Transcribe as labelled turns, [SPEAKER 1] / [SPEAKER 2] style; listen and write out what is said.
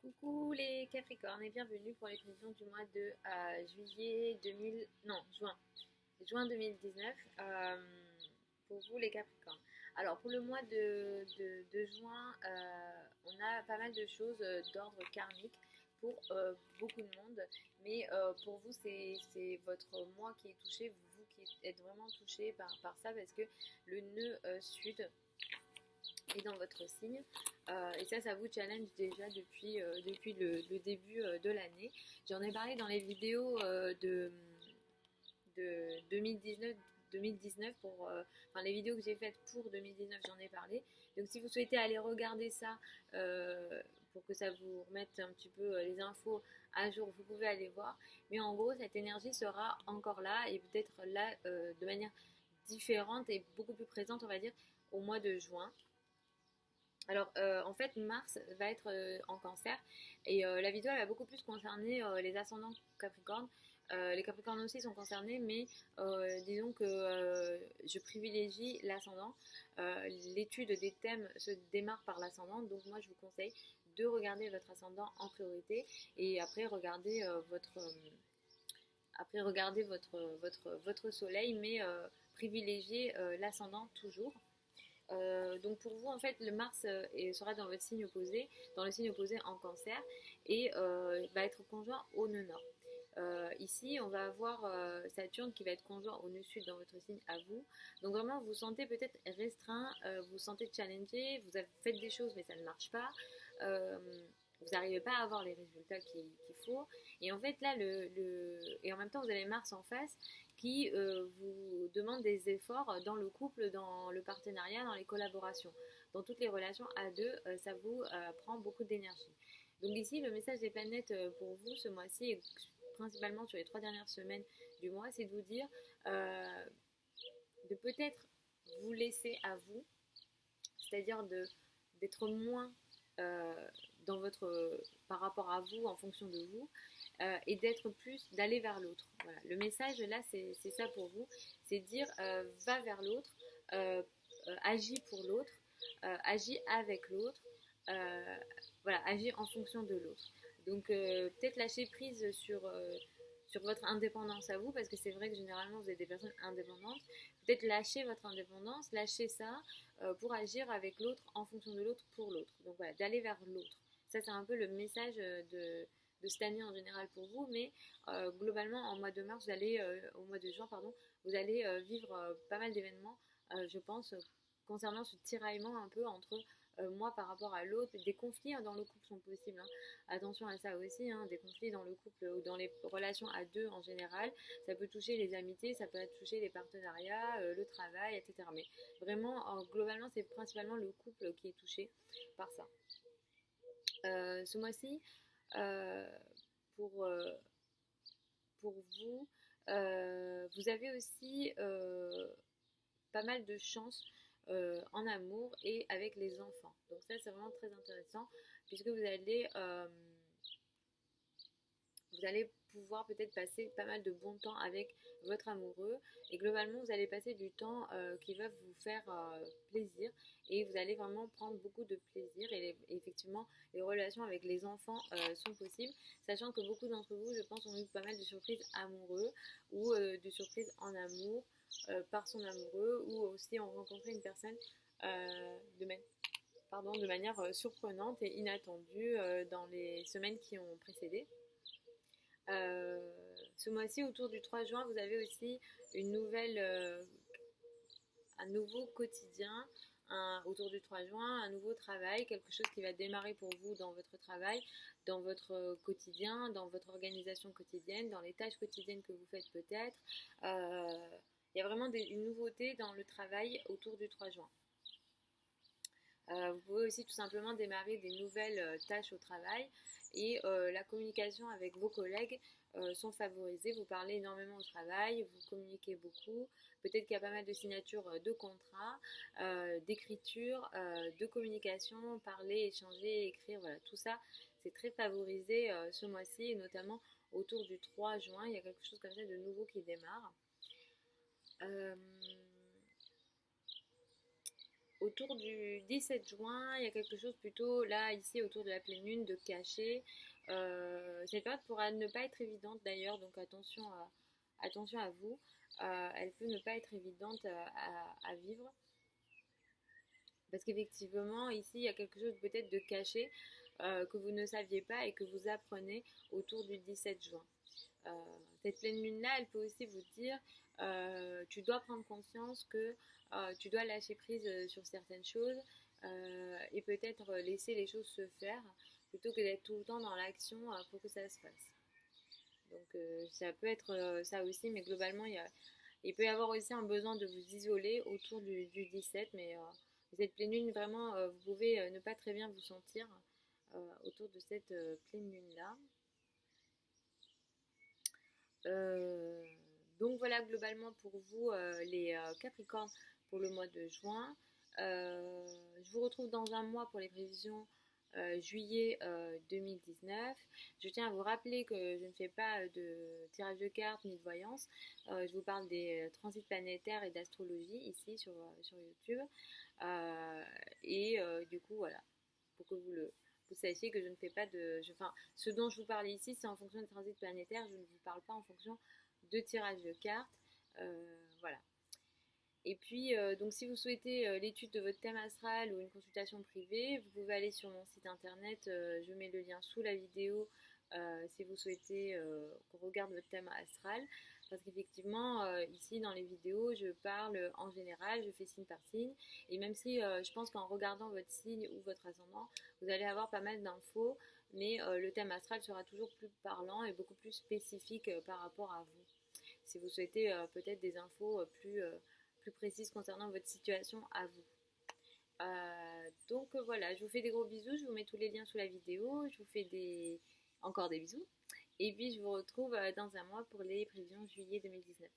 [SPEAKER 1] Coucou les Capricornes et bienvenue pour les prévisions du mois de juillet 2000, non, juin 2019 pour vous les Capricornes. Alors pour le mois de juin, on a pas mal de choses d'ordre karmique pour beaucoup de monde, mais pour vous c'est votre mois qui est touché, vous qui êtes vraiment touché par ça parce que le nœud sud est dans votre signe. Et ça vous challenge déjà depuis le début de l'année. J'en ai parlé dans les vidéos de 2019 enfin les vidéos que j'ai faites pour 2019, j'en ai parlé. Donc si vous souhaitez aller regarder ça pour que ça vous remette un petit peu les infos à jour, vous pouvez aller voir. Mais en gros, cette énergie sera encore là et peut-être là de manière différente et beaucoup plus présente, on va dire, au mois de juin. Alors, en fait, Mars va être en cancer et la vidéo elle va beaucoup plus concerner les ascendants Capricorne. Les Capricornes aussi sont concernés, mais disons que je privilégie l'ascendant. L'étude des thèmes se démarre par l'ascendant, donc moi je vous conseille de regarder votre ascendant en priorité et après regarder votre soleil, mais privilégier l'ascendant toujours. Donc pour vous, en fait, le Mars sera dans votre signe opposé, dans le signe opposé en cancer, et va être conjoint au nœud nord. Ici, on va avoir Saturne qui va être conjoint au nœud sud dans votre signe à vous. Donc vraiment, vous vous sentez peut-être restreint, vous vous sentez challengé, vous avez fait des choses mais ça ne marche pas. Euh, vous n'arrivez pas à avoir les résultats qu'il faut. Et en fait, là, et en même temps, vous avez Mars en face qui vous demande des efforts dans le couple, dans le partenariat, dans les collaborations. Dans toutes les relations à deux, ça vous prend beaucoup d'énergie. Donc ici, le message des planètes pour vous ce mois-ci, et principalement sur les 3 dernières semaines du mois, c'est de vous dire de peut-être vous laisser à vous, c'est-à-dire d'être moins euh, dans votre, par rapport à vous, en fonction de vous, et d'être plus, d'aller vers l'autre. Voilà. Le message là, c'est ça pour vous, c'est dire va vers l'autre, agis pour l'autre, agis avec l'autre, euh, voilà, agis en fonction de l'autre. Donc peut-être lâcher prise sur votre indépendance à vous, parce que c'est vrai que généralement vous êtes des personnes indépendantes. Peut-être lâcher votre indépendance, lâcher ça pour agir avec l'autre, en fonction de l'autre, pour l'autre. Donc voilà, d'aller vers l'autre. Ça, c'est un peu le message de cette année en général pour vous, mais globalement, en mois de mars, au mois de juin, pardon, vous allez vivre pas mal d'événements, je pense, concernant ce tiraillement un peu entre moi par rapport à l'autre. Des conflits dans le couple sont possibles, hein. Attention à ça aussi, hein, des conflits dans le couple ou dans les relations à deux en général. Ça peut toucher les amitiés, ça peut toucher les partenariats, le travail, etc. Mais vraiment, globalement, c'est principalement le couple qui est touché par ça. Ce mois-ci, euh, pour, euh, pour vous, vous avez aussi pas mal de chance en amour et avec les enfants. Donc ça, c'est vraiment très intéressant puisque vous allez pouvoir peut-être passer pas mal de bon temps avec votre amoureux et globalement vous allez passer du temps qui va vous faire plaisir et vous allez vraiment prendre beaucoup de plaisir effectivement les relations avec les enfants sont possibles, sachant que beaucoup d'entre vous je pense ont eu pas mal de surprises amoureux ou de surprises en amour par son amoureux ou aussi ont rencontré une personne de, de manière surprenante et inattendue dans les semaines qui ont précédé. Ce mois-ci, autour du 3 juin, vous avez aussi une nouvelle, un nouveau quotidien. Autour du 3 juin, un nouveau travail, quelque chose qui va démarrer pour vous dans votre travail, dans votre quotidien, dans votre organisation quotidienne, dans les tâches quotidiennes que vous faites peut-être. Il y a vraiment une nouveauté dans le travail autour du 3 juin. Vous pouvez aussi tout simplement démarrer des nouvelles tâches au travail et la communication avec vos collègues sont favorisées. Vous parlez énormément au travail, vous communiquez beaucoup. Peut-être qu'il y a pas mal de signatures de contrats, d'écriture, de communication, parler, échanger, écrire, voilà, tout ça, c'est très favorisé ce mois-ci et notamment autour du 3 juin, il y a quelque chose comme ça de nouveau qui démarre. Euh, autour du 17 juin, il y a quelque chose plutôt là, ici, autour de la pleine lune, de caché. Cette période pourra ne pas être évidente d'ailleurs, donc attention à vous. Elle peut ne pas être évidente à vivre. Parce qu'effectivement, ici, il y a quelque chose peut-être de caché que vous ne saviez pas et que vous apprenez autour du 17 juin. Euh, cette pleine lune-là, elle peut aussi vous dire, tu dois prendre conscience que tu dois lâcher prise sur certaines choses et peut-être laisser les choses se faire plutôt que d'être tout le temps dans l'action pour que ça se fasse. Donc ça peut être ça aussi, mais globalement, il peut y avoir aussi un besoin de vous isoler autour du 17, mais cette pleine lune, vraiment, vous pouvez ne pas très bien vous sentir autour de cette pleine lune-là. Euh, donc voilà globalement pour vous les Capricornes pour le mois de juin. Je vous retrouve dans un mois pour les prévisions juillet 2019. Je tiens à vous rappeler que je ne fais pas de tirage de cartes ni de voyance. Je vous parle des transits planétaires et d'astrologie ici sur YouTube. Du coup, voilà, pour que vous sachiez que je ne fais pas enfin, ce dont je vous parle ici, c'est en fonction des transits planétaires. Je ne vous parle pas en fonction de tirage de cartes. Voilà. Et puis, donc, si vous souhaitez l'étude de votre thème astral ou une consultation privée, vous pouvez aller sur mon site internet. Je mets le lien sous la vidéo si vous souhaitez qu'on regarde votre thème astral. Parce qu'effectivement, ici dans les vidéos, je parle en général, je fais signe par signe. Et même si je pense qu'en regardant votre signe ou votre ascendant, vous allez avoir pas mal d'infos, mais le thème astral sera toujours plus parlant et beaucoup plus spécifique par rapport à vous. Si vous souhaitez peut-être des infos plus précises concernant votre situation à vous. Donc voilà, je vous fais des gros bisous, je vous mets tous les liens sous la vidéo, je vous fais encore des bisous. Et puis je vous retrouve dans un mois pour les prévisions juillet 2019.